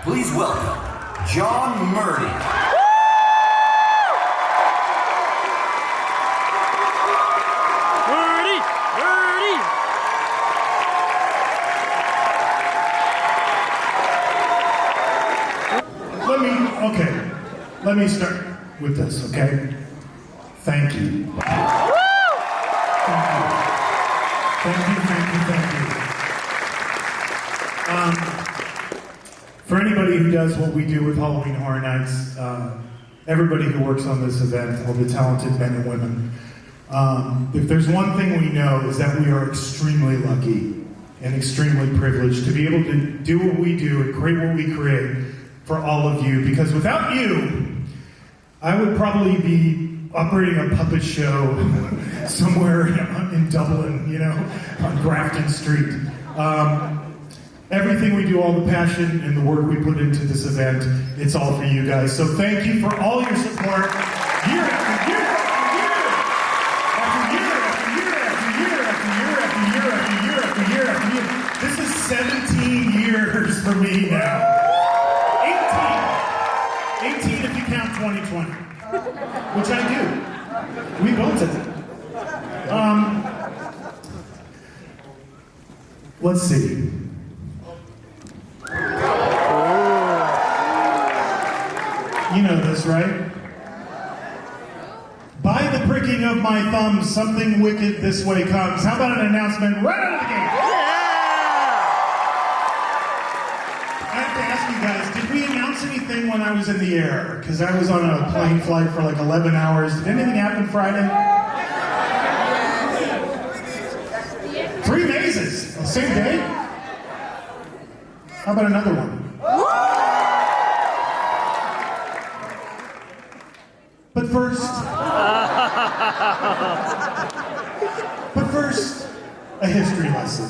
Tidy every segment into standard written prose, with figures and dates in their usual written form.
Please welcome John Murdy. Let me start with this, okay? Thank you. Thank you. For anybody who does what we do with Halloween Horror Nights, everybody who works on this event, all the talented men and women, if there's one thing we know is that we are extremely lucky and extremely privileged to be able to do what we do and create what we create for all of you, because without you, I would probably be operating a puppet show somewhere in Dublin, on Grafton Street. Everything we do, all the passion and the work we put into this event, it's all for you guys. So thank you for all your support, year after year after year. This is 17 years for me now. 18 if you count 2020, which I do. We built it. Let's see. You know this, right? By the pricking of my thumbs, something wicked this way comes. How about an announcement right out of the gate? I have to ask you guys, did we announce anything when I was in the air? Because I was on a plane flight for like 11 hours. Did anything happen Friday? 3 mazes, the same day? How about another one? But first, a history lesson.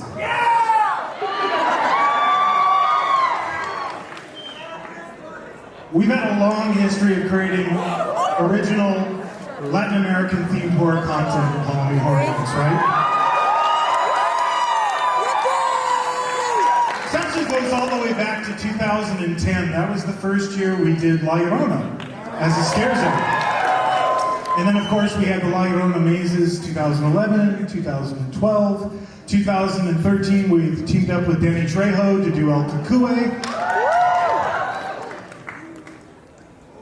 We've had a long history of creating original Latin American themed horror content at Halloween Horror Nights, right? This actually goes all the way back to 2010. That was the first year we did La Llorona as a scare zone. And then, of course, we had the La Llorona mazes 2011, 2012, 2013. We teamed up with Danny Trejo to do El Cucuy.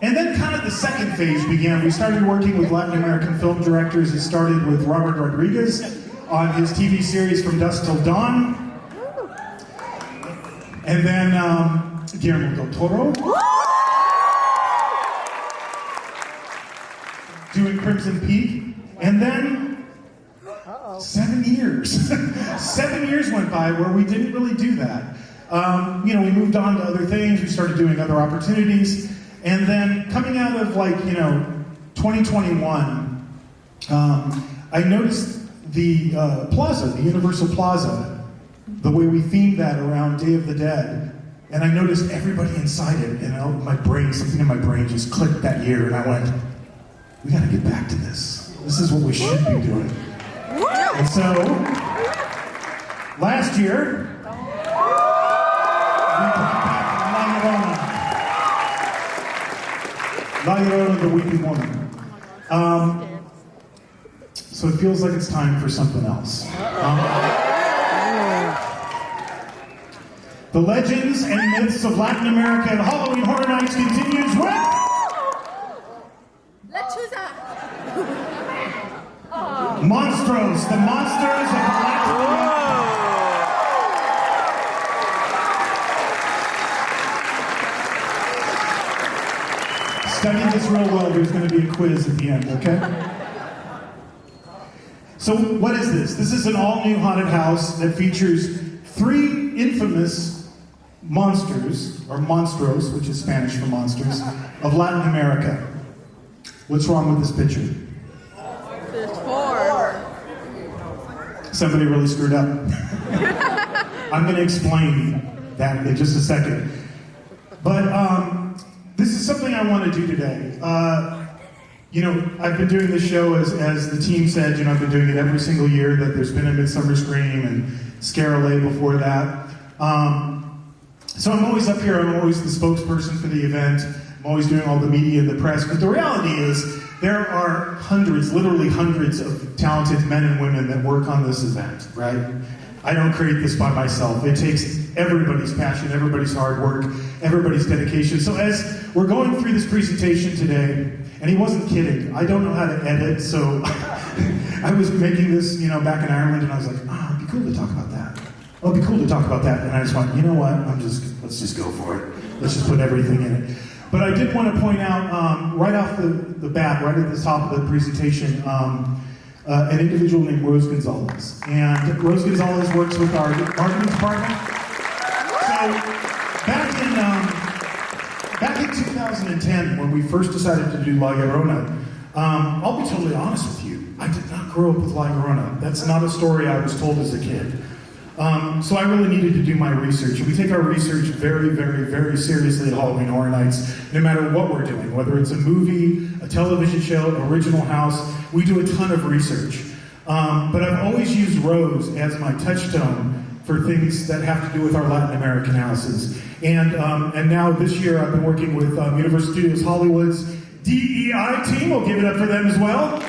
And then kind of the second phase began. We started working with Latin American film directors. It started with Robert Rodriguez on his TV series From Dusk Till Dawn. And then Guillermo del Toro. Doing Crimson Peak, and then 7 years. 7 years went by where we didn't really do that. We moved on to other things, we started doing other opportunities, and then coming out of 2021, I noticed the plaza, the Universal Plaza, the way we themed that around Day of the Dead, and I noticed everybody inside it, and something in my brain just clicked that year, and I went, we gotta get back to this. This is what we should be doing. And so, last year, we brought back La Llorona, the Weeping Woman. So it feels like it's time for something else. The legends and myths of Latin America at Halloween Horror Nights continues with... Monstruos, the monsters of Latin America. Study this real well, there's going to be a quiz at the end, okay? So what is this? This is an all-new haunted house that features 3 infamous monsters, or monstruos, which is Spanish for monsters, of Latin America. What's wrong with this picture? There's 4. Somebody really screwed up. I'm going to explain that in just a second. But this is something I want to do today. I've been doing this show, as the team said, I've been doing it every single year, that there's been a Midsummer Scream and Scare-a-Lay before that. So I'm always up here, I'm always the spokesperson for the event, I'm always doing all the media and the press, but the reality is there are hundreds, literally hundreds of talented men and women that work on this event, right? I don't create this by myself. It takes everybody's passion, everybody's hard work, everybody's dedication. So as we're going through this presentation today, and he wasn't kidding, I don't know how to edit, so I was making this, back in Ireland, and I was like, it'd be cool to talk about that. Oh, it'd be cool to talk about that. And I just went, you know what, let's just go for it. Let's just put everything in it. But I did want to point out, right off the bat, right at the top of the presentation, an individual named Rose Gonzalez. And Rose Gonzalez works with our marketing department. So back in 2010, when we first decided to do La Llorona, I'll be totally honest with you, I did not grow up with La Llorona. That's not a story I was told as a kid. So I really needed to do my research. And we take our research very, very, very seriously at Halloween Horror Nights, no matter what we're doing, whether it's a movie, a television show, original house, we do a ton of research. But I've always used Rose as my touchstone for things that have to do with our Latin American houses. And now this year I've been working with Universal Studios Hollywood's DEI team. We'll give it up for them as well.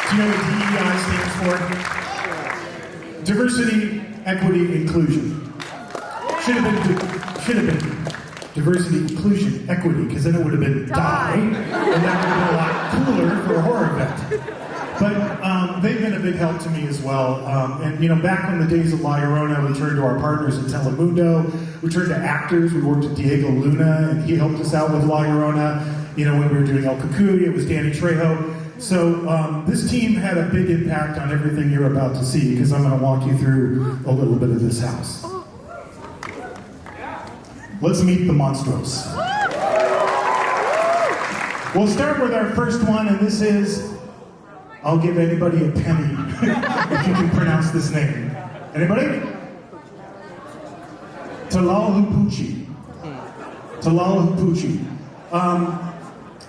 Do you know what DEI stands for? Diversity, Equity, Inclusion. Should have been Diversity, Inclusion, Equity, because then it would have been DIE, and that would have been a lot cooler for a horror event. But they've been a big help to me as well. And back in the days of La Llorona, we turned to our partners at Telemundo. We turned to actors. We worked with Diego Luna, and he helped us out with La Llorona. When we were doing El Cucuy, it was Danny Trejo. So this team had a big impact on everything you're about to see, because I'm going to walk you through a little bit of this house. Let's meet the Monstruos. We'll start with our first one, and this is, I'll give anybody a penny if you can pronounce this name. Anybody? Tlahupuchi. Tlahupuchi.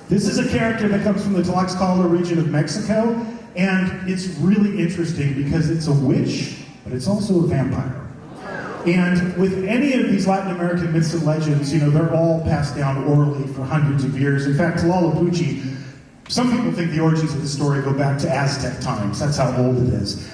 This is a character that comes from the Tlaxcala region of Mexico, and it's really interesting because it's a witch, but it's also a vampire. And with any of these Latin American myths and legends, they're all passed down orally for hundreds of years. In fact, Tlahupuchi, some people think the origins of the story go back to Aztec times. That's how old it is.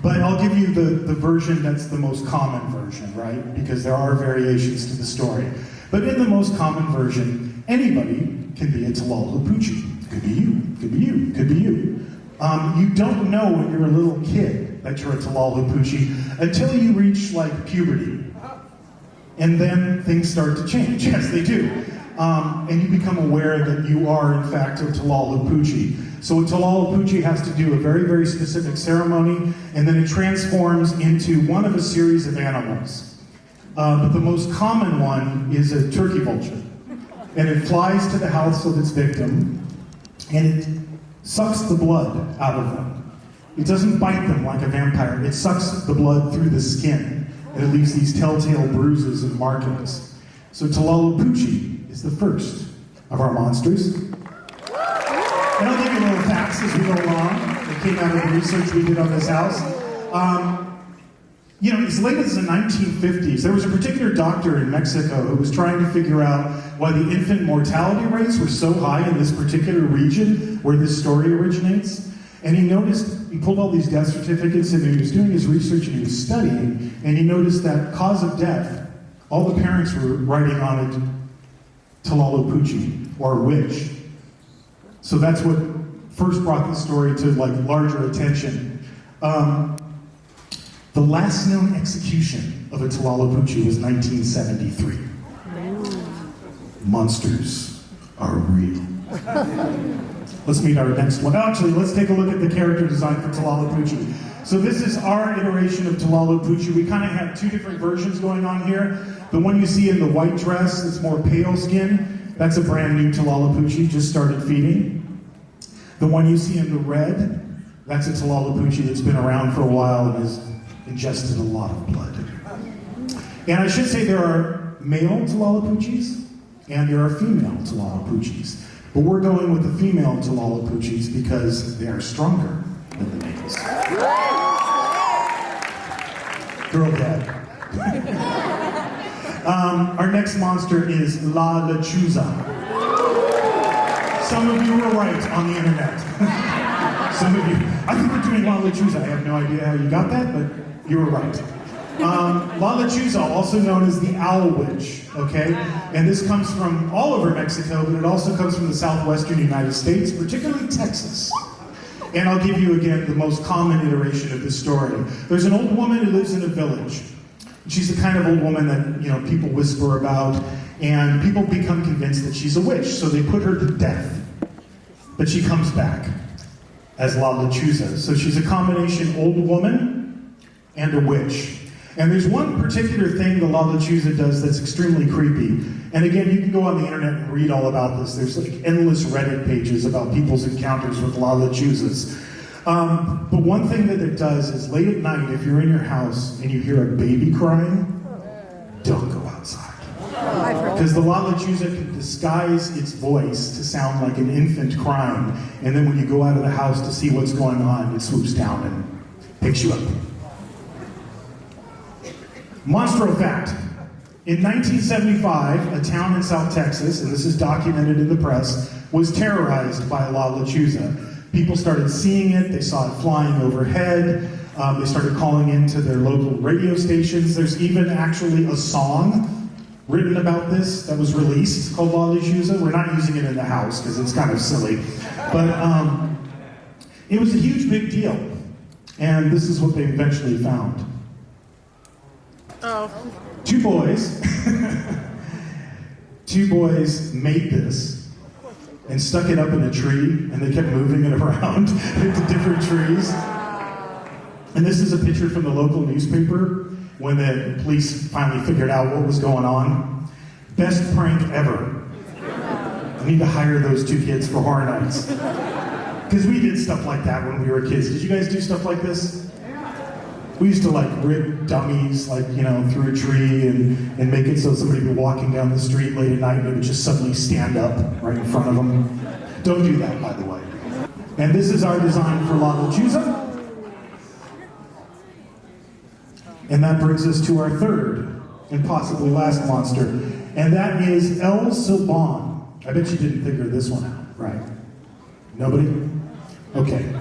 But I'll give you the version that's the most common version, right? Because there are variations to the story. But in the most common version, anybody can be a Tlahupuchi. Could be you, could be you, could be you. You don't know when you're a little kid that you're a Tlahupuchi until you reach puberty. And then things start to change, yes they do. And you become aware that you are in fact a Tlahupuchi. So a Tlahupuchi has to do a very, very specific ceremony, and then it transforms into one of a series of animals. But the most common one is a turkey vulture. And it flies to the house of its victim, and it sucks the blood out of them. It doesn't bite them like a vampire. It sucks the blood through the skin, and it leaves these telltale bruises and markings. So Tlahupuchi is the first of our monsters. And I'll give you little facts as we go along. That came out of the research we did on this house. As late as the 1950s, there was a particular doctor in Mexico who was trying to figure out why the infant mortality rates were so high in this particular region where this story originates. And he pulled all these death certificates, and he was doing his research and he was studying, and he noticed that cause of death, all the parents were writing on it, Tlahupuchi, or witch. So that's what first brought the story to larger attention. The last known execution of a Tlahupuchi was 1973. Monsters are real. Let's meet our next one. Actually, let's take a look at the character design for Tlahupuchi. So this is our iteration of Tlahupuchi. We kind of have two different versions going on here. The one you see in the white dress, that's more pale skin, that's a brand new Tlahupuchi, just started feeding. The one you see in the red, that's a Tlahupuchi that's been around for a while and has ingested a lot of blood. And I should say there are male Tlahupuchis and there are female Tlahupuchis. But we're going with the female Tlahupuchis because they are stronger than the males. Girl dad. Our next monster is La Lechuza. Some of you were right on the internet. Some of you, I think we're doing La Lechuza. I have no idea how you got that, but you were right. La Lechuza, also known as the Owl Witch, okay? And this comes from all over Mexico, but it also comes from the southwestern United States, particularly Texas. And I'll give you again the most common iteration of this story. There's an old woman who lives in a village. She's the kind of old woman that people whisper about, and people become convinced that she's a witch, so they put her to death. But she comes back as La Lechuza. So she's a combination old woman and a witch. And there's one particular thing the La Lechuza does that's extremely creepy. And again, you can go on the internet and read all about this. There's like endless Reddit pages about people's encounters with La Lechuzas. But one thing that it does is late at night, if you're in your house and you hear a baby crying, don't go outside. Because the La Lechuza can disguise its voice to sound like an infant crying. And then when you go out of the house to see what's going on, it swoops down and picks you up. Monstro fact. In 1975, a town in South Texas, and this is documented in the press, was terrorized by La Lechuza. People started seeing it, they saw it flying overhead, they started calling into their local radio stations. There's even actually a song written about this that was released called La Lechuza. We're not using it in the house because it's kind of silly. But it was a huge big deal. And this is what they eventually found. Oh. Two boys made this and stuck it up in a tree, and they kept moving it around into different trees. And this is a picture from the local newspaper when the police finally figured out what was going on. Best prank ever. I need to hire those two kids for Horror Nights. Because we did stuff like that when we were kids. Did you guys do stuff like this? We used to rig dummies through a tree and make it so somebody would be walking down the street late at night and it would just suddenly stand up right in front of them. Don't do that, by the way. And this is our design for La Lechuza. And that brings us to our third and possibly last monster. And that is El Silban. I bet you didn't figure this one out, right? Nobody? Okay.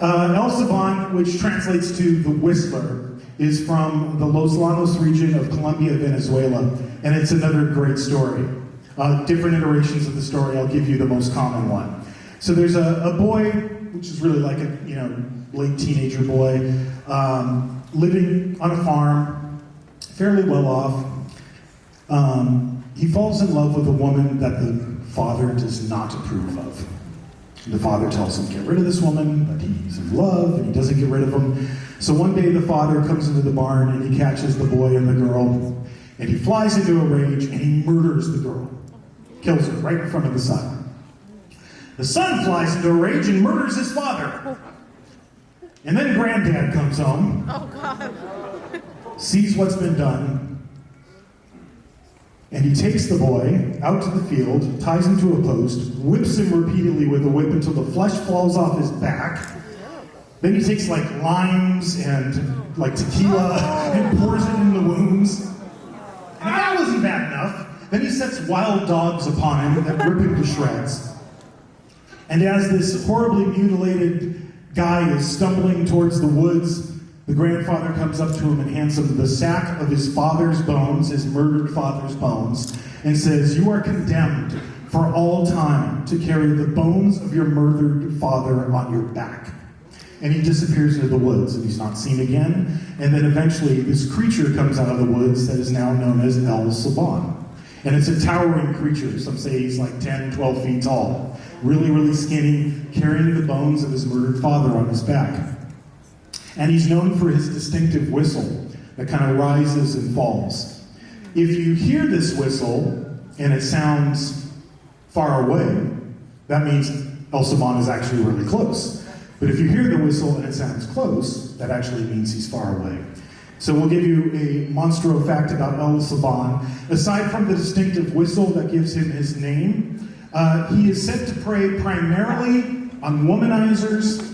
El Silban, which translates to the Whistler, is from the Los Llanos region of Colombia, Venezuela, and it's another great story. Different iterations of the story, I'll give you the most common one. So there's a boy, which is really like a late teenager boy, living on a farm, fairly well off. He falls in love with a woman that the father does not approve of. The father tells him, get rid of this woman, but he's in love, and he doesn't get rid of him. So one day the father comes into the barn, and he catches the boy and the girl, and he flies into a rage, and he murders the girl. Kills her right in front of the son. The son flies into a rage and murders his father. And then granddad comes home, Oh, God. sees what's been done, and he takes the boy out to the field, ties him to a post, whips him repeatedly with a whip until the flesh falls off his back. Then he takes limes and tequila and pours it in the wounds. And if that wasn't bad enough, then he sets wild dogs upon him that rip him to shreds. And as this horribly mutilated guy is stumbling towards the woods, the grandfather comes up to him and hands him the sack of his father's bones, his murdered father's bones, and says, you are condemned for all time to carry the bones of your murdered father on your back. And he disappears into the woods, and he's not seen again. And then eventually this creature comes out of the woods that is now known as El Silban. And it's a towering creature. Some say he's 10, 12 feet tall. Really, really skinny, carrying the bones of his murdered father on his back. And he's known for his distinctive whistle that kind of rises and falls. If you hear this whistle and it sounds far away, that means El Silban is actually really close. But if you hear the whistle and it sounds close, that actually means he's far away. So we'll give you a monstro fact about El Silban. Aside from the distinctive whistle that gives him his name, he is said to prey primarily on womanizers,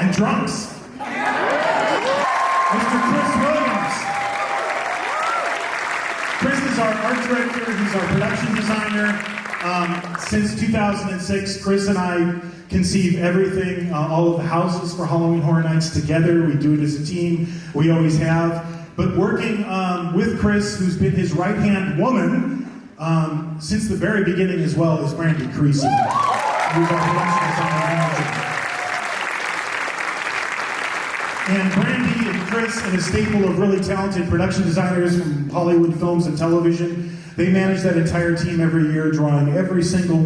and drunks. Mr. Chris Williams. Chris is our art director, he's our production designer. Since 2006, Chris and I conceive everything, all of the houses for Halloween Horror Nights together. We do it as a team, we always have. But working with Chris, who's been his right-hand woman since the very beginning as well, is Brandy Creasy, who's our production designer. And Brandy and Chris, and a staple of really talented production designers from Hollywood films and television, they manage that entire team every year, drawing every single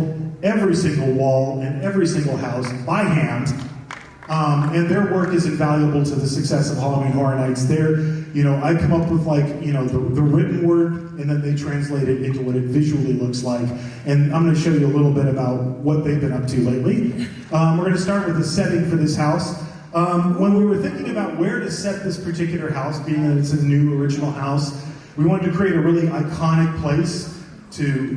wall and every single house by hand. And their work is invaluable to the success of Halloween Horror Nights. I come up with the written word, and then they translate it into what it visually looks like. And I'm going to show you a little bit about what they've been up to lately. We're going to start with the setting for this house. When we were thinking about where to set this particular house, being that it's a new original house, we wanted to create a really iconic place to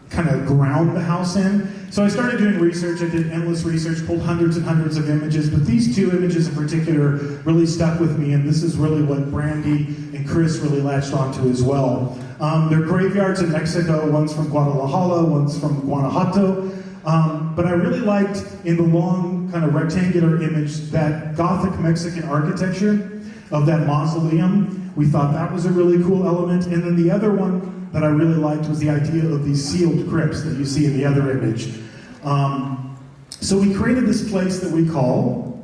kind of ground the house in. So I started doing research. I did endless research, pulled hundreds and hundreds of images, but these two images in particular really stuck with me, and this is really what Brandy and Chris really latched onto as well. They're graveyards in Mexico. One's from Guadalajara, one's from Guanajuato. But I really liked, in the long kind of rectangular image, that Gothic Mexican architecture of that mausoleum. We thought that was a really cool element. And then the other one that I really liked was the idea of these sealed crypts that you see in the other image. So we created this place that we call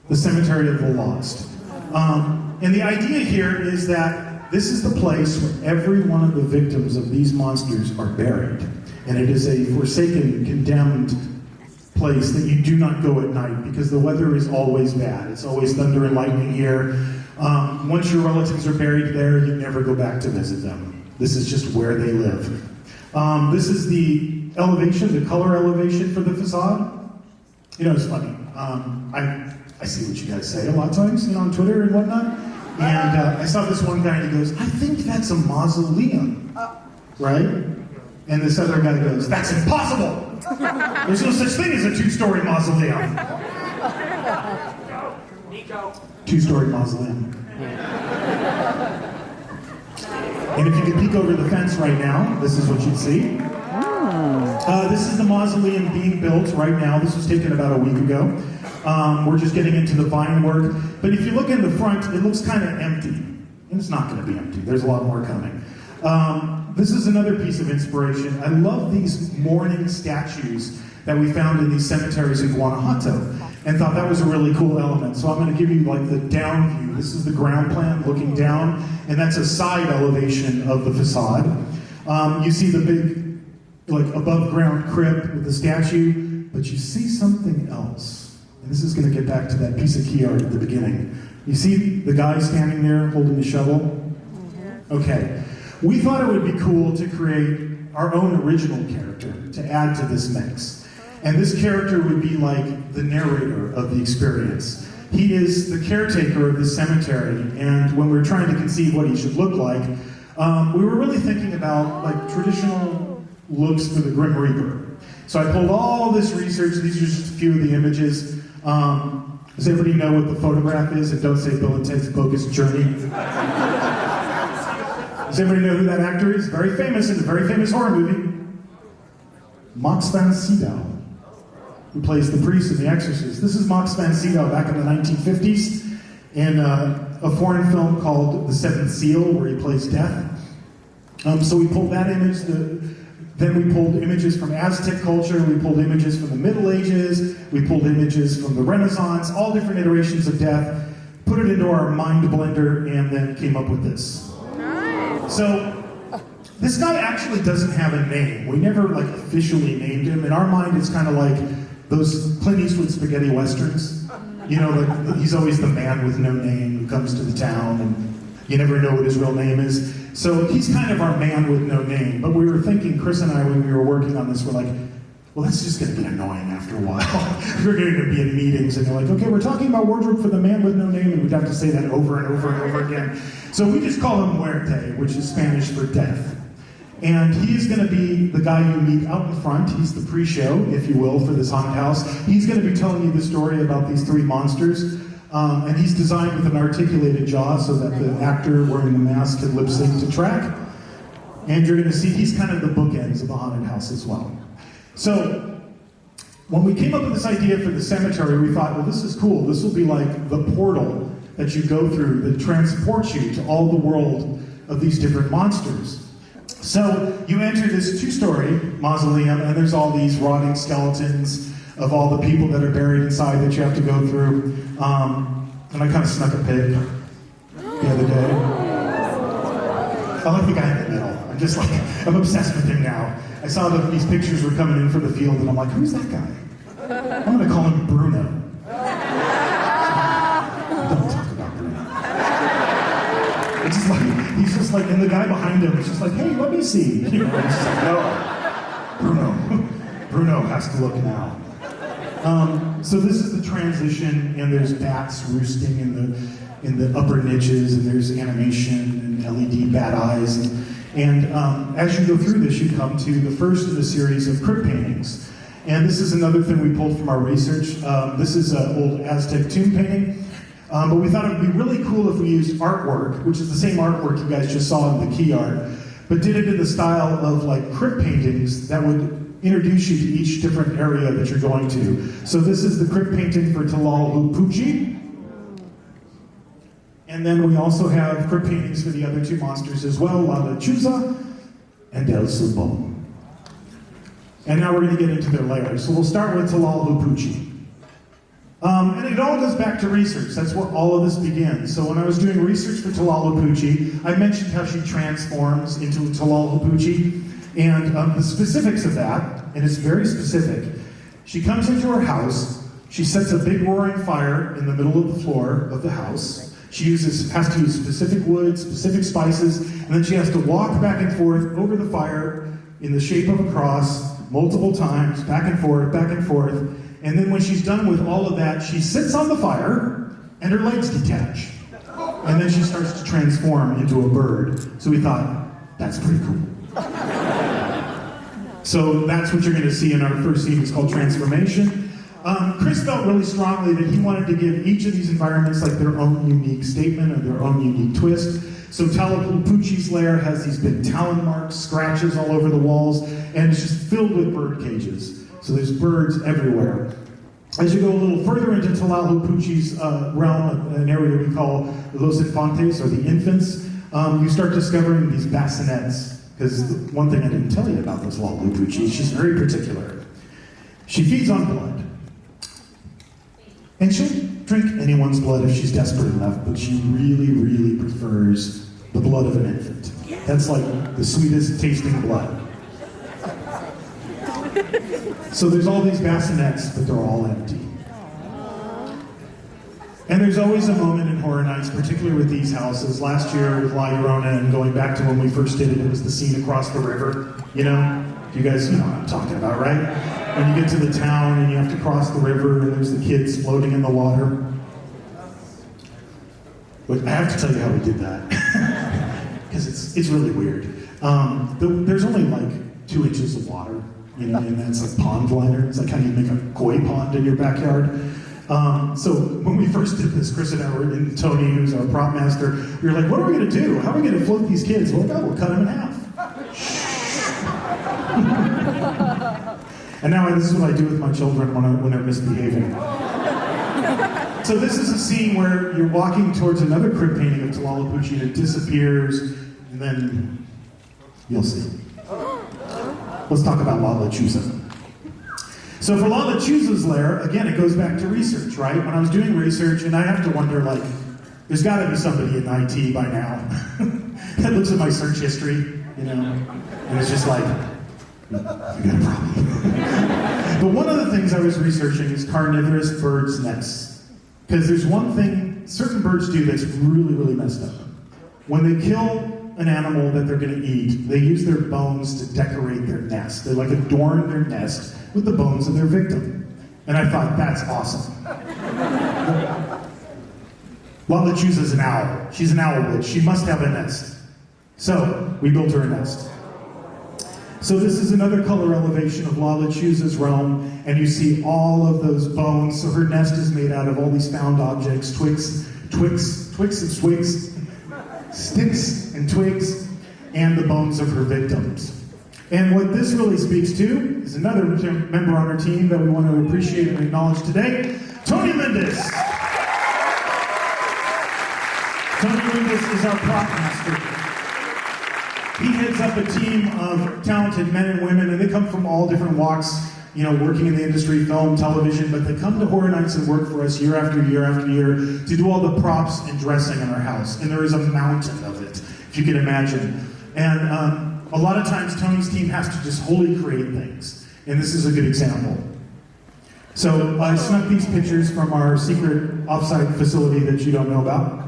the Cemetery of the Lost. And the idea here is that this is the place where every one of the victims of these monsters are buried. And it is a forsaken, condemned place that you do not go at night because the weather is always bad. It's always thunder and lightning here. Once your relatives are buried there, you never go back to visit them. This is just where they live. This is the elevation, the color elevation for the facade. It's funny. I see what you guys say a lot of times, on Twitter and whatnot. And I saw this one guy and he goes, "I think that's a mausoleum," right? And this other guy goes, "That's impossible! There's no such thing as a two-story mausoleum." Two-story mausoleum. And if you could peek over the fence right now, this is what you'd see. This is the mausoleum being built right now. This was taken about a week ago. We're just getting into the vine work. But if you look in the front, it looks kind of empty. And it's not going to be empty. There's a lot more coming. This is another piece of inspiration. I love these mourning statues that we found in these cemeteries in Guanajuato, and thought that was a really cool element. So I'm going to give you the down view. This is the ground plan looking down, and that's a side elevation of the facade. You see the big, above ground crypt with the statue, but you see something else. And this is going to get back to that piece of key art at the beginning. You see the guy standing there holding the shovel? Okay. We thought it would be cool to create our own original character to add to this mix. And this character would be like the narrator of the experience. He is the caretaker of the cemetery, and when we were trying to conceive what he should look like, we were really thinking about traditional looks for the Grim Reaper. So I pulled all this research. These are just a few of the images. Does everybody know what the photograph is? And don't say Bill and Ted's Bogus Journey. Does everybody know who that actor is? Very famous in a very famous horror movie. Max von Sydow, who plays the priest in The Exorcist. This is Max von Sydow back in the 1950s in a foreign film called The Seventh Seal, where he plays death. So we pulled that image. Then we pulled images from Aztec culture. We pulled images from the Middle Ages. We pulled images from the Renaissance, all different iterations of death, put it into our mind blender, and then came up with this. So, this guy actually doesn't have a name. We never officially named him. In our mind, it's kind of like those Clint Eastwood spaghetti westerns. He's always the man with no name who comes to the town, and you never know what his real name is. So he's kind of our man with no name. But we were thinking, Chris and I, when we were working on this, we're like, well, that's just going to get annoying after a while. We're going to be in meetings, and they're like, okay, we're talking about wardrobe for the man with no name, and we'd have to say that over and over and over again. So we just call him Muerte, which is Spanish for death. And he's going to be the guy you meet out in front. He's the pre-show, if you will, for this haunted house. He's going to be telling you the story about these three monsters. And he's designed with an articulated jaw so that the actor wearing the mask can lip sync to track. And you're going to see he's kind of the bookends of the haunted house as well. So when we came up with this idea for the cemetery, we thought, well, this is cool. This will be like the portal that you go through that transports you to all the world of these different monsters. So you enter this two-story mausoleum, and there's all these rotting skeletons of all the people that are buried inside that you have to go through. And I kind of snuck a pig the other day. I like the guy in the middle. I'm obsessed with him now. I saw that these pictures were coming in from the field, and I'm like, who's that guy? I'm going to call him Bruno. Don't talk about Bruno. It's just like, he's just like, and the guy behind him is just like, hey, let me see. You know, he's just like, no, Bruno has to look now. So this is the transition, and there's bats roosting in the upper niches, and there's animation and LED bat eyes. And as you go through this, you come to the first in a series of crypt paintings. And this is another thing we pulled from our research. This is an old Aztec tomb painting. But we thought it would be really cool if we used artwork, which is the same artwork you guys just saw in the key art, but did it in the style of like crypt paintings that would introduce you to each different area that you're going to. So this is the crypt painting for Tlalhupuchi. And then we also have crypt paintings for the other two monsters as well, La Lechuza and El Subo. And now we're going to get into their layers. So we'll start with Tlalhupuchi. And it all goes back to research. That's where all of this begins. So when I was doing research for Tlalhupuchi, I mentioned how she transforms into Tlalhupuchi. And the specifics of that, and it's very specific, she comes into her house, she sets a big roaring fire in the middle of the floor of the house. She has to use specific wood, specific spices, and then she has to walk back and forth over the fire in the shape of a cross multiple times, back and forth, and then when she's done with all of that, she sits on the fire and her legs detach. And then she starts to transform into a bird. So we thought, that's pretty cool. So that's what you're going to see in our first scene. It's called Transformation. Chris felt really strongly that he wanted to give each of these environments like their own unique statement or their own unique twist. So Tlalhupuchi's lair has these big talon marks, scratches all over the walls, and it's just filled with bird cages. So there's birds everywhere. As you go a little further into Tlalhupuchi's realm, an area we call Los Infantes, or the infants, you start discovering these bassinets. Because one thing I didn't tell you about this Tlalhupuchi, she's very particular. She feeds on blood. And she'll drink anyone's blood if she's desperate enough, but she really, really prefers the blood of an infant. That's like the sweetest tasting blood. So there's all these bassinets, but they're all empty. And there's always a moment in Horror Nights, particularly with these houses. Last year with La Llorona, and going back to when we first did it, it was the scene across the river. You know? You guys know what I'm talking about, right? When you get to the town and you have to cross the river and there's the kids floating in the water. But I have to tell you how we did that. Because it's really weird. There's only like 2 inches of water, you know, and that's like pond liner. It's like how you make a koi pond in your backyard. So when we first did this, Chris and I were, and Tony, who's our prop master, we were like, what are we going to do? How are we going to float these kids? Well, no, we'll cut them in half. And now this is what I do with my children when they're misbehaving. So this is a scene where you're walking towards another crypt painting of Tlalhupuchi and it disappears, and then you'll see. Let's talk about La Lechuza. So for La Lechuza's lair, again, it goes back to research, right? When I was doing research, and I have to wonder, like, there's got to be somebody in IT by now that looks at my search history, you know, and it's just like, you got a problem. But one of the things I was researching is carnivorous birds' nests. Because there's one thing certain birds do that's really, really messed up. When they kill an animal that they're going to eat, they use their bones to decorate their nest. They like adorn their nest with the bones of their victim. And I thought, that's awesome. La Lechuza's an owl. She's an owl witch. She must have a nest. So we built her a nest. So this is another color elevation of La Lechuza's realm. and you see all of those bones. So her nest is made out of all these found objects, twigs and twigs, sticks and twigs, and the bones of her victims. And what this really speaks to is another member on our team that we want to appreciate and acknowledge today, Tony Lindis. Tony Lindis is our prop master. He heads up a team of talented men and women, and they come from all different walks, working in the industry, film, television, but they come to Horror Nights and work for us year after year after year to do all the props and dressing in our house. And there is a mountain of it, if you can imagine. And a lot of times Tony's team has to just wholly create things. And this is a good example. So I snuck these pictures from our secret offsite facility that you don't know about.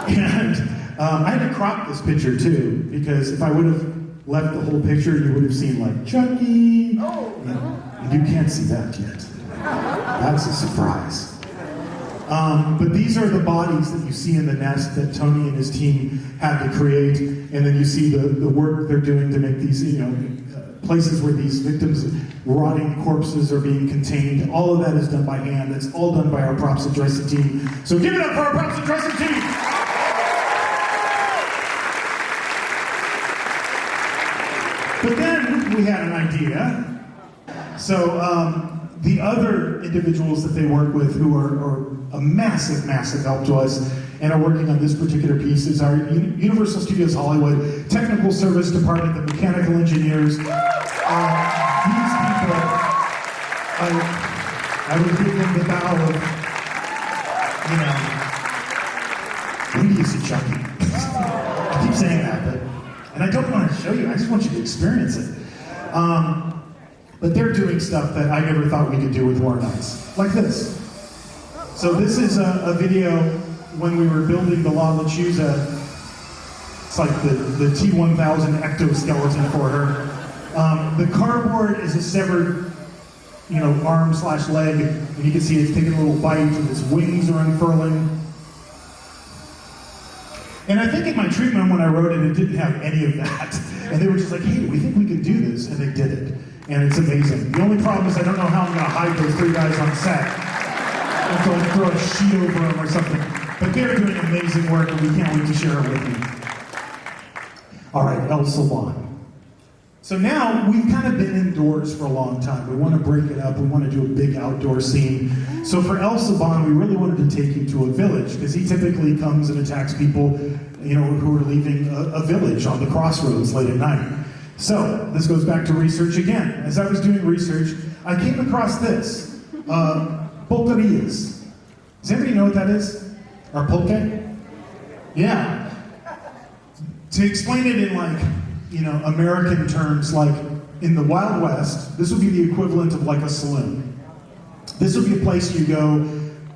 And I had to crop this picture too, because if I would have left the whole picture, you would have seen like Chucky. And you can't see that yet. That's a surprise. But these are the bodies that you see in the nest that Tony and his team had to create, and then you see the work they're doing to make these, places where these victims' rotting corpses are being contained. All of that is done by hand. That's all done by our props and dressing team. So give it up for our props and dressing team! But then we had an idea. So the other individuals that they work with who are a massive, massive help to us and are working on this particular piece is our Universal Studios Hollywood Technical Service Department, the mechanical engineers. These people, I would give them the bow of, when do you see Chucky? I keep saying that, and I don't want to show you, I just want you to experience it. But they're doing stuff that I never thought we could do with Horror Nights, like this. So this is a video when we were building the La Lechuza. It's like the T-1000 ectoskeleton for her. The cardboard is a severed, arm/leg, and you can see it's taking a little bite, and its wings are unfurling. And I think in my treatment when I wrote it didn't have any of that. And they were just like, hey, we think we can do this, and they did it. And it's amazing. The only problem is I don't know how I'm gonna hide those three guys on set. I have to like throw a sheet over them or something. But they're doing amazing work, and we can't wait to share it with you. All right, El Salon. So now we've kind of been indoors for a long time. We want to break it up. We want to do a big outdoor scene. So for El Saban, we really wanted to take you to a village, because he typically comes and attacks people, who are leaving a village on the crossroads late at night. So this goes back to research again. As I was doing research, I came across this, pulquerias. Does anybody know what that is? Or pulque? Yeah. To explain it in American terms, like in the Wild West, this would be the equivalent of like a saloon. This would be a place you go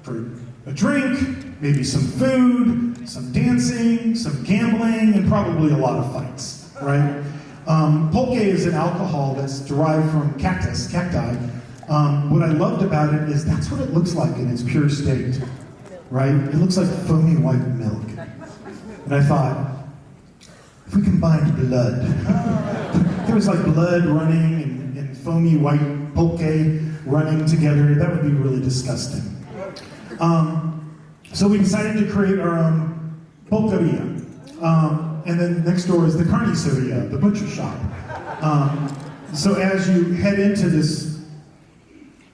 for a drink, maybe some food, some dancing, some gambling, and probably a lot of fights, right? Pulque is an alcohol that's derived from cacti. What I loved about it is that's what it looks like in its pure state, right? It looks like foamy white milk. And I thought, if we combined blood, there was like blood running and foamy white pulque running together, that would be really disgusting. So we decided to create our own pulqueria. And then next door is the carniceria, the butcher shop. So as you head into this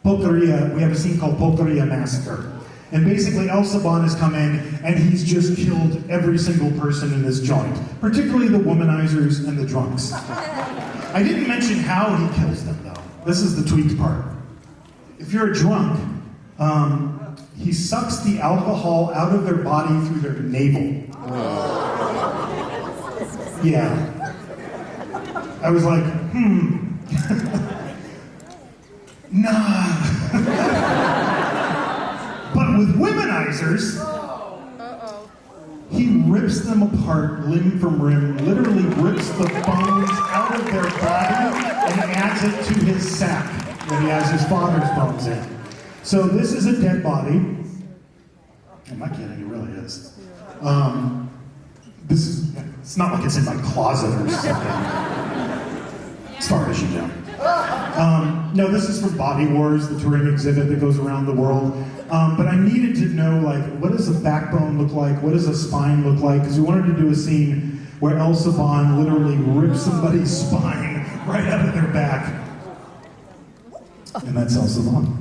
pulqueria, we have a scene called Pulqueria Massacre. And basically El Saban has come in and he's just killed every single person in this joint, particularly the womanizers and the drunks. I didn't mention how he kills them though. This is the tweaked part. If you're a drunk, he sucks the alcohol out of their body through their navel. Yeah. I was like, nah. But with womanizers, he rips them apart limb from limb, literally rips the bones out of their body and adds it to his sack that he has his father's bones in. So this is a dead body. I'm not kidding, it really is. It's not like it's in my closet or something, as far as you know. No, this is from Body Wars, the touring exhibit that goes around the world. But I needed to know, like, what does a backbone look like? What does a spine look like? Because we wanted to do a scene where El Saban literally rips somebody's spine right out of their back. And that's El Saban.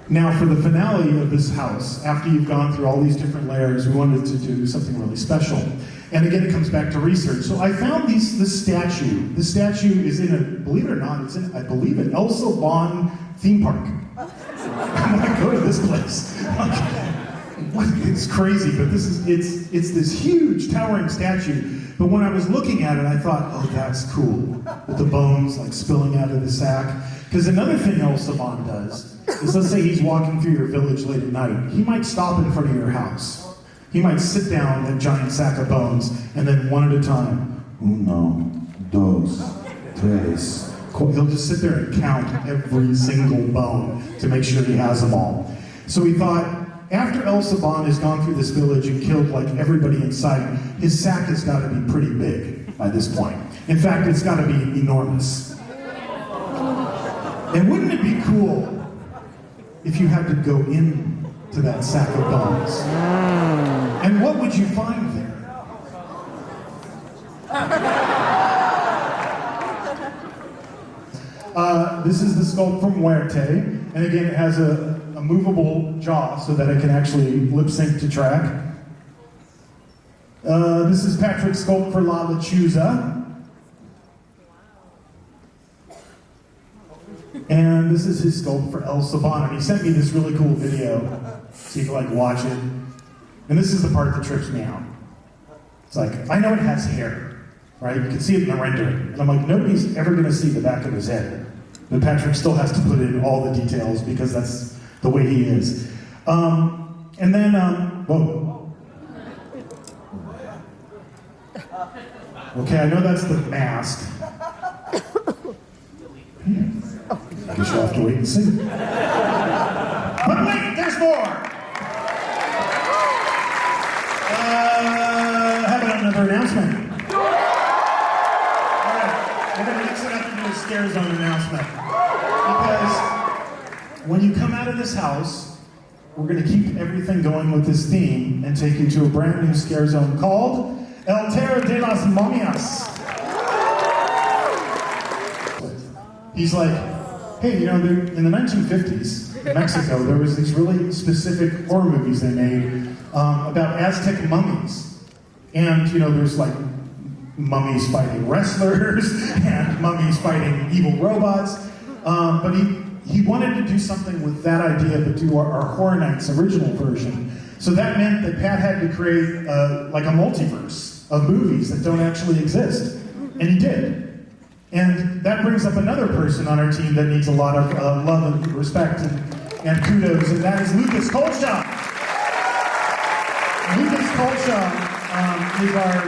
Now, for the finale of this house, after you've gone through all these different layers, we wanted to do something really special. And again, it comes back to research. So I found this statue. This statue is in a, believe it or not, it's in, I believe it, El Saban theme park. I'm gonna go to this place. It's crazy, but it's this huge towering statue. But when I was looking at it, I thought, oh, that's cool. With the bones like spilling out of the sack. Because another thing El Saban does is, let's say he's walking through your village late at night. He might stop in front of your house. He might sit down that giant sack of bones, and then one at a time, uno, dos, tres. He'll just sit there and count every single bone to make sure he has them all. So he thought, after El Saban has gone through this village and killed like everybody in sight, his sack has got to be pretty big by this point. In fact, it's got to be enormous. And wouldn't it be cool if you had to go into that sack of bones? And what would you find there? This is the sculpt from Muerte, and again, it has a movable jaw so that it can actually lip sync to track. This is Patrick's sculpt for La Lechuza. And this is his sculpt for El Saban. And he sent me this really cool video, so you can like watch it. And this is the part that trips me out. It's like, I know it has hair, right? You can see it in the rendering. And I'm like, nobody's ever gonna see the back of his head. But Patrick still has to put in all the details because that's the way he is. And then, whoa. Okay, I know that's the mask. I guess you'll have to wait and see. But wait, there's more! How about another announcement? Alright, we're gonna mix it up into a scare zone announcement. Because when you come out of this house, we're gonna keep everything going with this theme and take you to a brand new scare zone called El Terror de las Momias. He's like, hey, you know, in the 1950s, in Mexico, there was these really specific horror movies they made about Aztec mummies. And, you know, there's like mummies fighting wrestlers and mummies fighting evil robots. But he wanted to do something with that idea, but do our Horror Nights original version. So that meant that Pat had to create like a multiverse of movies that don't actually exist. And he did. And that brings up another person on our team that needs a lot of love and respect and kudos, and that is Lucas Kolshaw. Lucas Kolshaw is our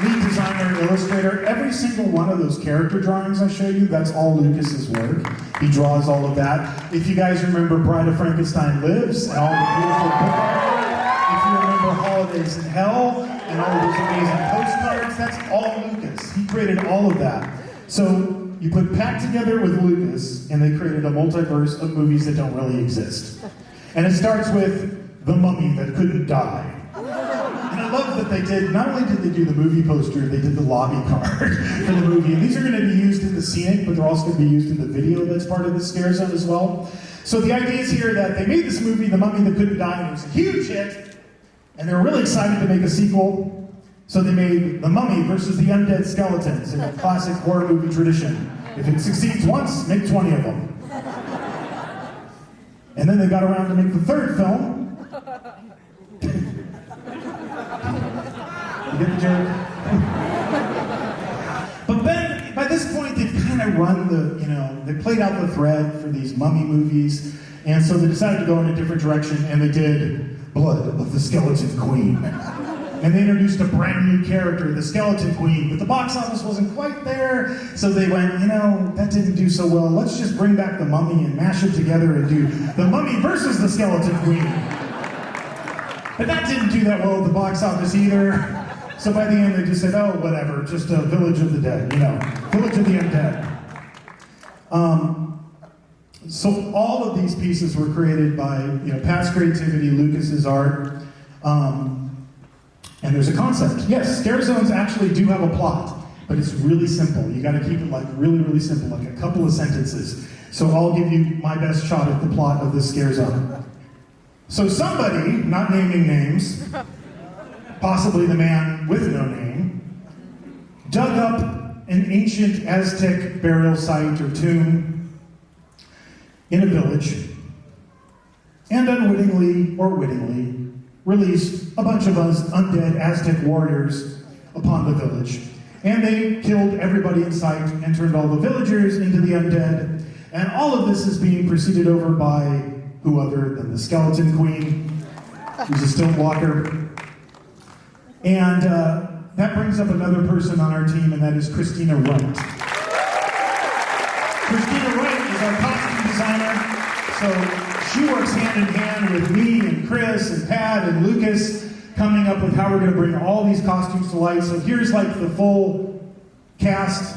lead designer and illustrator. Every single one of those character drawings I showed you, that's all Lucas's work. He draws all of that. If you guys remember Bride of Frankenstein Lives and all the beautiful book art, if you remember Holidays in Hell and all those amazing postcards, that's all Lucas. He created all of that. So you put Pat together with Lucas, and they created a multiverse of movies that don't really exist. And it starts with The Mummy That Couldn't Die. And I love that they did, not only did they do the movie poster, they did the lobby card for the movie. And these are going to be used in the scenic, but they're also going to be used in the video that's part of the scare zone as well. So the idea is here that they made this movie, The Mummy That Couldn't Die, and it was a huge hit. And they were really excited to make a sequel. So they made The Mummy versus the Undead Skeletons in a classic horror movie tradition. If it succeeds once, make 20 of them. And then they got around to make the third film. You get the joke? But then, by this point, they've kind of run they played out the thread for these mummy movies. And so they decided to go in a different direction, and they did Blood of the Skeleton Queen. And they introduced a brand new character, the Skeleton Queen, but the box office wasn't quite there, so they went, that didn't do so well. Let's just bring back the Mummy and mash it together and do The Mummy versus the Skeleton Queen. But that didn't do that well at the box office either. So by the end, they just said, oh, whatever, just a Village of the Dead, Village of the Undead. So all of these pieces were created by Pat's creativity, Lucas's art, and there's a concept. Yes, scare zones actually do have a plot, but it's really simple. You got to keep it like really, really simple, like a couple of sentences. So I'll give you my best shot at the plot of this scare zone. So somebody, not naming names, possibly the man with no name, dug up an ancient Aztec burial site or tomb in a village, and unwittingly or wittingly released a bunch of us undead Aztec warriors upon the village. And they killed everybody in sight and turned all the villagers into the undead. And all of this is being preceded over by who other than the Skeleton Queen, who's a stilt walker. And that brings up another person on our team, and that is Christina Wright. Christina Wright is our costume designer, so she works hand in hand with me and Chris and Pat and Lucas, coming up with how we're going to bring all these costumes to life. So here's like the full cast,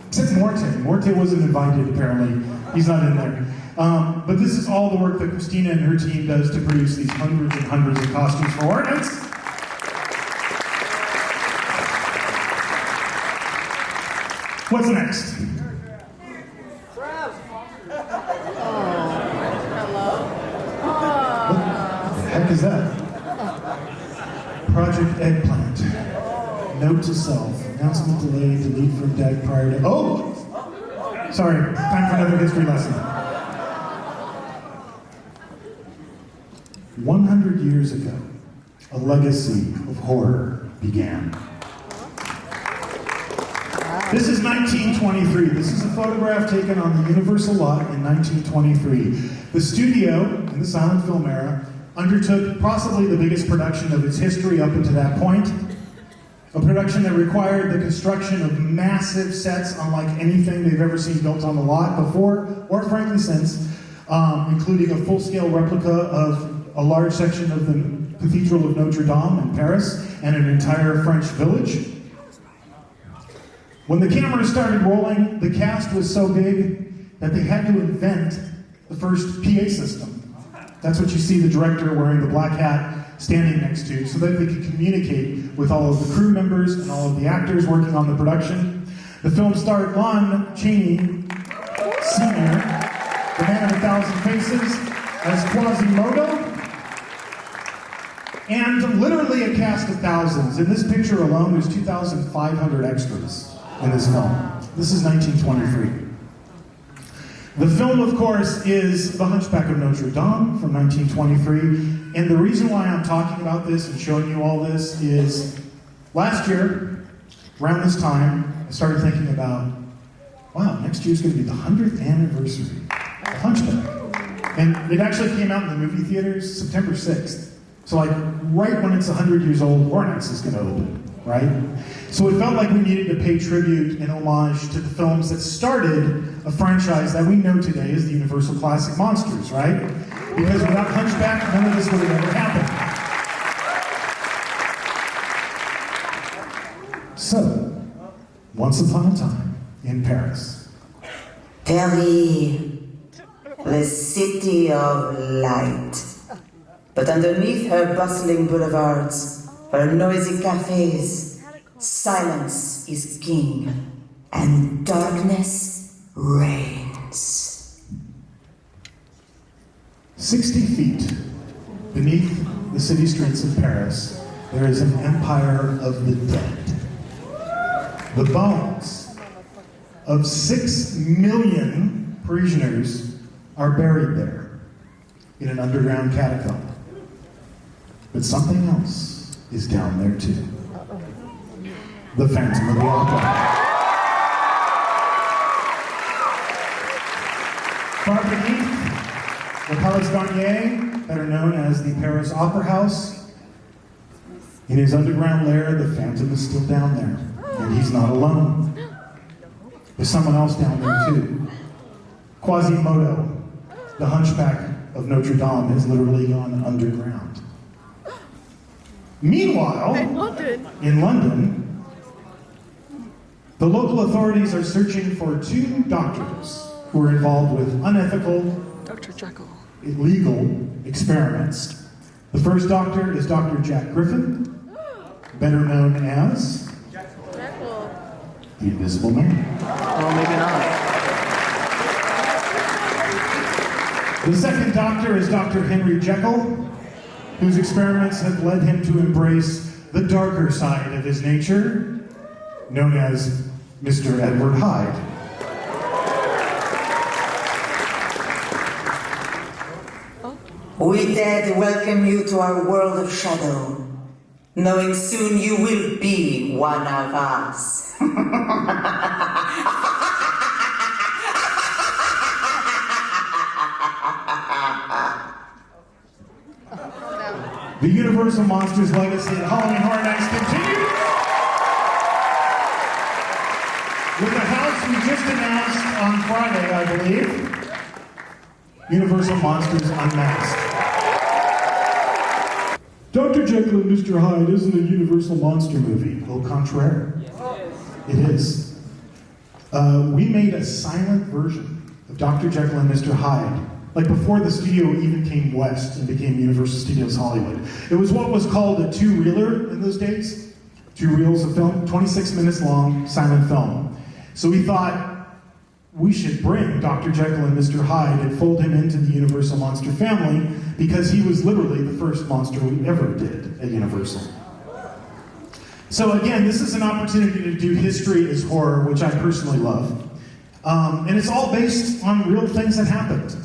except Morte. Morte wasn't invited, apparently. He's not in there. But this is all the work that Christina and her team does to produce these hundreds and hundreds of costumes for Horror Nights. What's next? What the heck is that? Project Eggplant. Note to self. Announcement delayed. Delete from deck prior to... Oh! Sorry. Time for another history lesson. 100 years ago, a legacy of horror began. This is 1923. This is a photograph taken on the Universal lot in 1923. The studio, in the silent film era, undertook possibly the biggest production of its history up until that point. A production that required the construction of massive sets unlike anything they've ever seen built on the lot before, or frankly since, including a full-scale replica of a large section of the Cathedral of Notre Dame in Paris and an entire French village. When the cameras started rolling, the cast was so big that they had to invent the first PA system. That's what you see the director wearing the black hat standing next to, so that they could communicate with all of the crew members and all of the actors working on the production. The film starred Lon Chaney Sr., the man of 1,000 faces, as Quasimodo, and literally a cast of thousands. In this picture alone, there's 2,500 extras in this film. This is 1923. The film, of course, is The Hunchback of Notre Dame from 1923. And the reason why I'm talking about this and showing you all this is last year, around this time, I started thinking about, wow, next year's going to be the 100th anniversary of Hunchback. And it actually came out in the movie theaters September 6th. So like right when it's 100 years old, Horror Nights is going to open, right? So it felt like we needed to pay tribute and homage to the films that started a franchise that we know today as the Universal Classic Monstruos, right? Because without Hunchback, none of this would have ever happened. So, once upon a time in Paris. Paris, the city of light. But underneath her bustling boulevards, her noisy cafes, silence is king, and darkness reigns. 60 feet beneath the city streets of Paris, there is an empire of the dead. The bones of 6 million Parisians are buried there in an underground catacomb. But something else is down there too. The Phantom of the Opera. Far beneath the Palais Garnier, better known as the Paris Opera House, in his underground lair, the Phantom is still down there. And he's not alone. There's someone else down there too. Quasimodo, the Hunchback of Notre Dame, has literally gone underground. Meanwhile, in London, The local authorities are searching for 2 doctors who are involved with unethical, Dr. Jekyll. illegal experiments. The first doctor is Dr. Jack Griffin, better known as Jekyll. the Invisible Man. Oh, maybe not. The second doctor is Dr. Henry Jekyll, whose experiments have led him to embrace the darker side of his nature, known as Mr. Edward Hyde. We dead welcome you to our world of shadow, knowing soon you will be one of us. The Universal Monsters legacy at Halloween Horror Nights continues with the house we just announced on Friday, I believe. Universal Monsters Unmasked. Dr. Jekyll and Mr. Hyde isn't a Universal Monster movie. Au contraire. It is. We made a silent version of Dr. Jekyll and Mr. Hyde, like before the studio even came west and became Universal Studios Hollywood. It was what was called a 2-reeler in those days. 2 reels of film, 26 minutes long, silent film. So we thought we should bring Dr. Jekyll and Mr. Hyde and fold him into the Universal Monster family because he was literally the first monster we ever did at Universal. So again, this is an opportunity to do history as horror, which I personally love. And it's all based on real things that happened.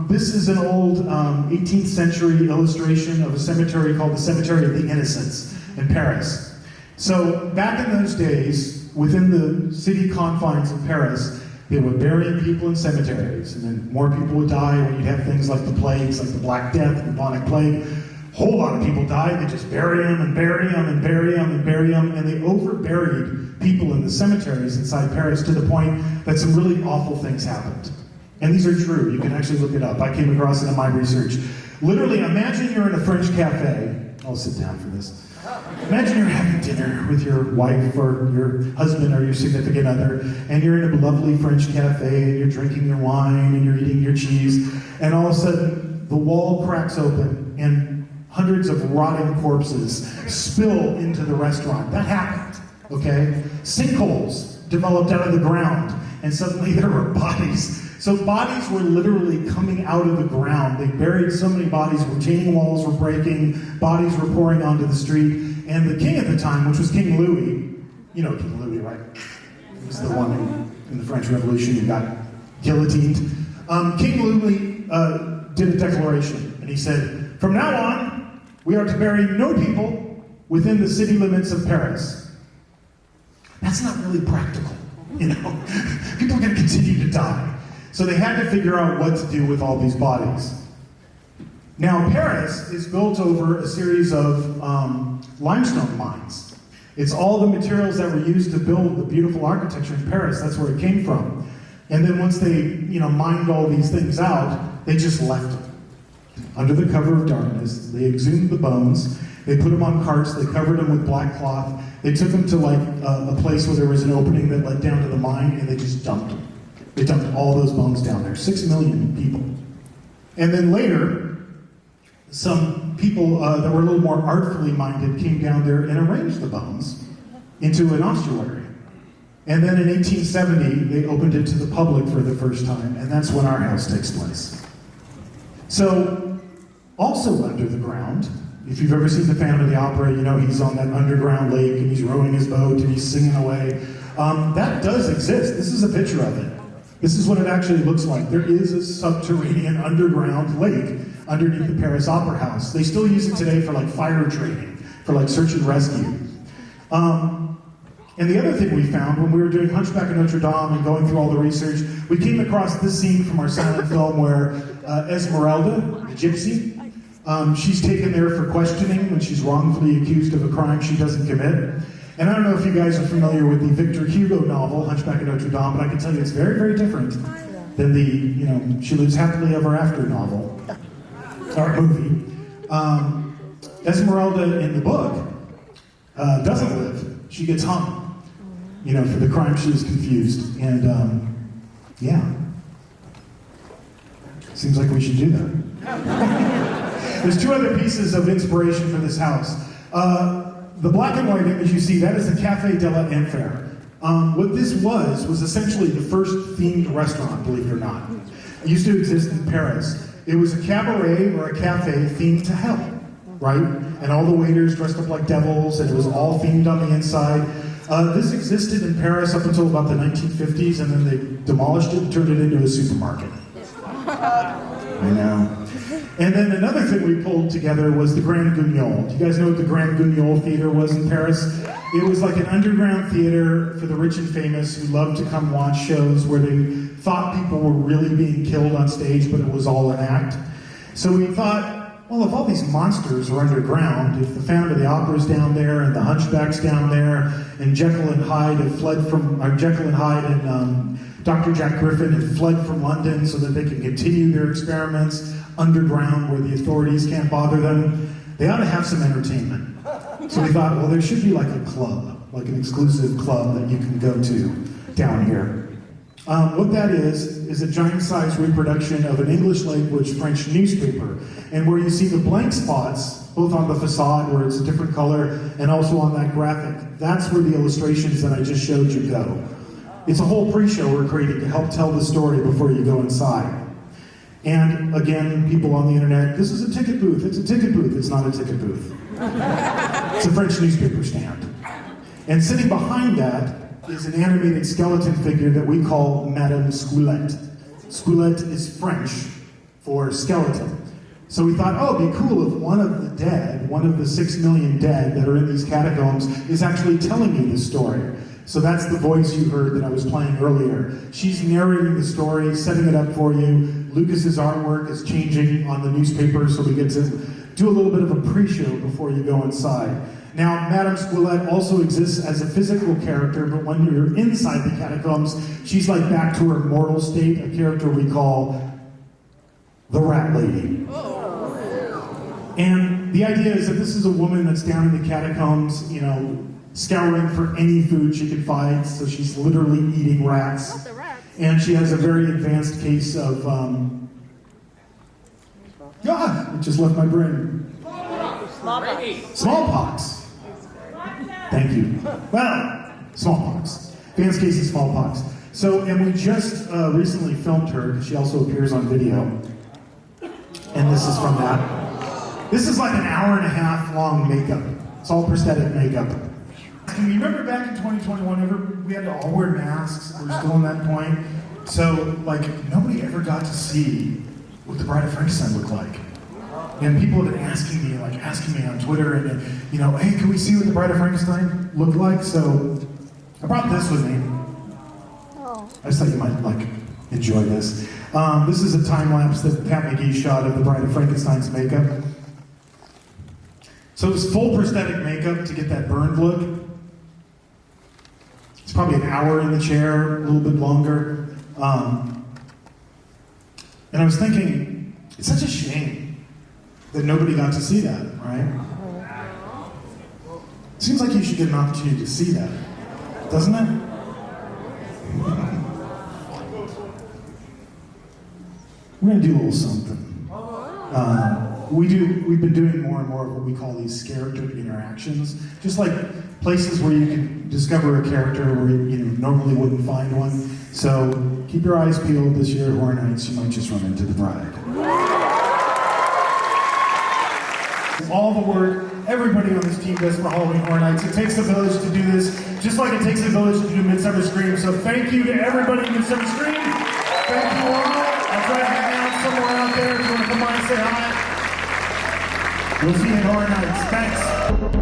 This is an old 18th century illustration of a cemetery called the Cemetery of the Innocents in Paris. So back in those days, within the city confines of Paris, they were burying people in cemeteries, and then more people would die when you'd have things like the plagues, like the Black Death, the bubonic plague. A whole lot of people died. They just bury them and bury them and bury them and bury them, and they over-buried people in the cemeteries inside Paris to the point that some really awful things happened. And these are true. You can actually look it up. I came across it in my research. Literally, imagine you're in a French cafe. I'll sit down for this. Imagine you're having dinner with your wife or your husband or your significant other, and you're in a lovely French cafe, and you're drinking your wine, and you're eating your cheese, and all of a sudden, the wall cracks open, and hundreds of rotting corpses spill into the restaurant. That happened, okay? Sinkholes developed out of the ground, and suddenly there were bodies. So bodies were literally coming out of the ground. They buried so many bodies, retaining walls were breaking, bodies were pouring onto the street, and the king at the time, which was King Louis, you know King Louis, right? He was the one who, in the French Revolution, who got guillotined. King Louis did a declaration, and he said, "From now on, we are to bury no people within the city limits of Paris." That's not really practical, you know? People are going to continue to die. So they had to figure out what to do with all these bodies. Now, Paris is built over a series of limestone mines. It's all the materials that were used to build the beautiful architecture in Paris. That's where it came from. And then once they, mined all these things out, they just left them. Under the cover of darkness, they exhumed the bones, they put them on carts, they covered them with black cloth, they took them to a place where there was an opening that led down to the mine, and they just dumped them. They dumped all those bones down there, 6 million people. And then later, some people that were a little more artfully minded came down there and arranged the bones into an ossuary. And then in 1870, they opened it to the public for the first time, and that's when our house takes place. So, also under the ground, if you've ever seen the Phantom of the Opera, he's on that underground lake, and he's rowing his boat, and he's singing away. That does exist. This is a picture of it. This is what it actually looks like. There is a subterranean underground lake underneath the Paris Opera House. They still use it today for fire training, for search and rescue. And the other thing we found when we were doing Hunchback of Notre Dame and going through all the research, we came across this scene from our silent film where Esmeralda, the gypsy, she's taken there for questioning when she's wrongfully accused of a crime she doesn't commit. And I don't know if you guys are familiar with the Victor Hugo novel, Hunchback of Notre Dame, but I can tell you it's very, very different than the, She Lives Happily Ever After novel, or movie. Esmeralda in the book doesn't live. She gets hung. for the crime she was confused. And yeah, seems like we should do that. There's two other pieces of inspiration for this house. The black and white image you see, that is the Café de la Enfer. What this was essentially the first themed restaurant, believe it or not. It used to exist in Paris. It was a cabaret or a cafe themed to hell, right? And all the waiters dressed up like devils, and it was all themed on the inside. This existed in Paris up until about the 1950s, and then they demolished it and turned it into a supermarket. I know. And then another thing we pulled together was the Grand Guignol. Do you guys know what the Grand Guignol Theater was in Paris? It was like an underground theater for the rich and famous who loved to come watch shows where they thought people were really being killed on stage, but it was all an act. So we thought, well, if all these monsters are underground, if the Phantom of the Opera's down there and the Hunchback's down there, and Jekyll and Hyde have fled from, or Jekyll and Hyde and Dr. Jack Griffin have fled from London so that they can continue their experiments underground where the authorities can't bother them, they ought to have some entertainment. So we thought, well, there should be like a club, like an exclusive club that you can go to down here. What that is a giant-sized reproduction of an English language French newspaper. And where you see the blank spots, both on the facade where it's a different color, and also on that graphic, that's where the illustrations that I just showed you go. It's a whole pre-show we're creating to help tell the story before you go inside. And again, people on the internet, this is a ticket booth. It's a ticket booth. It's not a ticket booth. It's a French newspaper stand. And sitting behind that is an animated skeleton figure that we call Madame Squelette. Squelette is French for skeleton. So we thought, oh, it'd be cool if one of the dead, one of the 6 million dead that are in these catacombs, is actually telling you this story. So that's the voice you heard that I was playing earlier. She's narrating the story, setting it up for you. Lucas's artwork is changing on the newspaper, so we get to do a little bit of a pre-show before you go inside. Now, Madame Squelette also exists as a physical character, but when you're inside the catacombs, she's like back to her mortal state, a character we call the Rat Lady. And the idea is that this is a woman that's down in the catacombs, scouring for any food she can find, so she's literally eating rats. And she has a very advanced case of, it just left my brain. Smallpox. Thank you. Well, smallpox. Advanced case of smallpox. So, and we just recently filmed her, because she also appears on video. And this is from that. This is like an hour and a half long makeup. It's all prosthetic makeup. Do you remember back in 2021, we had to all wear masks? We're still in that point. So, nobody ever got to see what the Bride of Frankenstein looked like. And people have been asking me on Twitter, and hey, can we see what the Bride of Frankenstein looked like? So, I brought this with me. I just thought you might, enjoy this. This is a time lapse that Pat McGee shot of the Bride of Frankenstein's makeup. So it was full prosthetic makeup to get that burned look. It's probably an hour in the chair, a little bit longer. And I was thinking, it's such a shame that nobody got to see that, right? Seems like you should get an opportunity to see that, doesn't it? We're gonna do a little something. We've been doing more and more of what we call these character interactions, just like places where you can discover a character where you normally wouldn't find one. So keep your eyes peeled this year at Horror Nights. You might just run into the bride. All the work everybody on this team does for Halloween Horror Nights. It takes a village to do this, just like it takes a village to do Midsummer Scream. So thank you to everybody in Midsummer Scream. Thank you all. I'll try to hang out somewhere out there if you want to come by and say hi. We'll see you at Horror Nights. Thanks.